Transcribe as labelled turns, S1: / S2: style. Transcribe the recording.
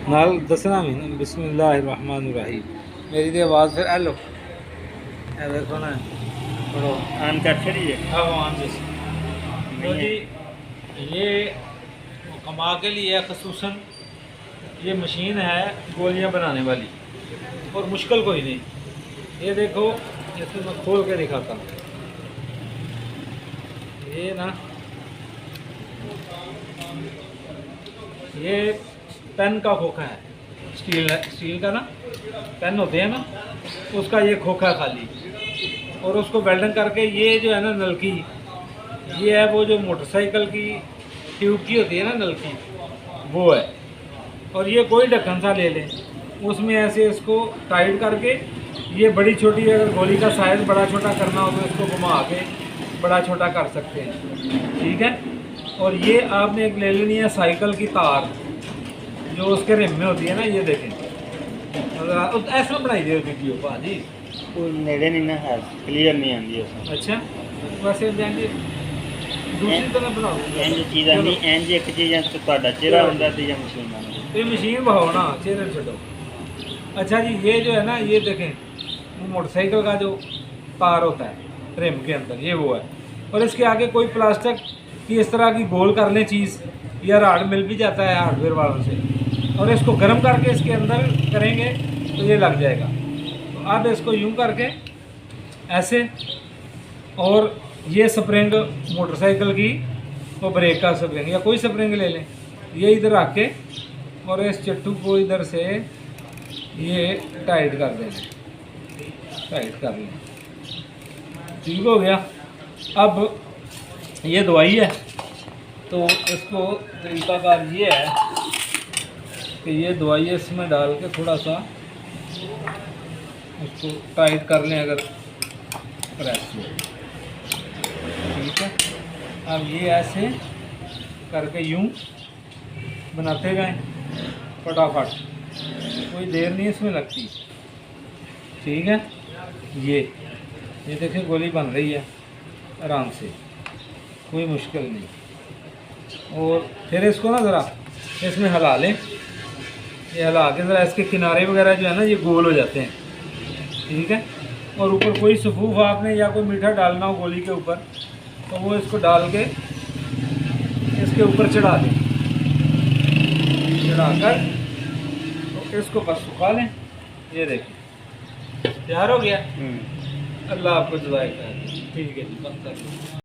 S1: नाल दसना भी ना बिस्मिल्लाहिर्रहमानिर्रहीम। मेरी तो आवाज़ फिर हेलो ए देखो ना पढ़ो
S2: आन कर छड़िए।
S1: आवाम जैसे तो जी ये कमा के लिए खसूसन ये मशीन है गोलियां बनाने वाली और मुश्किल कोई नहीं। ये देखो इसको मैं खोल के दिखाता हूँ। ये ना ये पेन का खोखा है, स्टील का ना पेन होते हैं ना उसका ये खोखा है खाली। और उसको वेल्डिंग करके ये जो है ना नलकी, ये है वो जो मोटरसाइकिल की ट्यूब की होती है ना नलकी, वो है। और ये कोई ढक्कन सा ले लें, उसमें ऐसे इसको टाइट करके ये बड़ी छोटी, अगर गोली का साइज़ बड़ा छोटा करना हो तो इसको घुमा के बड़ा छोटा कर सकते हैं, ठीक है। और ये आपने एक ले लेनी है साइकिल की तार जो उसके रिम में होती है ना, ये देखें अगर ऐसा बनाई दे वीडियो भाजी
S2: वो नेड़े नहीं ना है, क्लियर नहीं आती है।
S1: अच्छा वैसे जाएंगे दूसरी तरह बनाओ
S2: इंज चीज़ नहीं, इंज एक चीज़ तो ਤੁਹਾਡਾ चेहरा ਹੁੰਦਾ ਤੇ ਜਾਂ मशीन आती है।
S1: ये मशीन बहाओ ना, चेहरे छोड़ो। अच्छा जी ये जो है ना ये देखें वो मोटरसाइकिल का जो तार होता है रिम के अंदर, ये वो है। और इसके आगे कोई प्लास्टिक की इस तरह की गोल कर लें चीज़, या राड मिल भी जाता है हार्डवेयर वालों से, और इसको गर्म करके इसके अंदर करेंगे तो ये लग जाएगा। तो अब इसको यूं करके ऐसे, और ये स्प्रिंग मोटरसाइकिल की वो ब्रेक का स्प्रिंग या कोई स्प्रिंग ले लें, ये इधर रख के और इस चट्टू को इधर से ये टाइट कर दें, टाइट कर लें, ठीक हो गया। अब ये दवाई है तो इसको तरीकाकार ये है कि ये दवाई इसमें डाल के थोड़ा सा उसको टाइट कर लें, अगर प्रेस में, ठीक है। अब ये ऐसे करके यूं बनाते गए फटाफट, कोई देर नहीं इसमें लगती, ठीक है। ये देखिए गोली बन रही है आराम से, कोई मुश्किल नहीं। और फिर इसको ना ज़रा इसमें हिला लें, ये हिला के ज़रा इसके किनारे वगैरह जो है ना ये गोल हो जाते हैं, ठीक है। और ऊपर कोई सफूफ आपने या कोई मीठा डालना हो गोली के ऊपर तो वो इसको डाल के इसके ऊपर चढ़ा दें, चढ़ाकर तो इसको बस सुखा लें। ये देखिए तैयार हो गया। अल्लाह आपको जज़ाए खैर। ठीक है जी, बंद कर।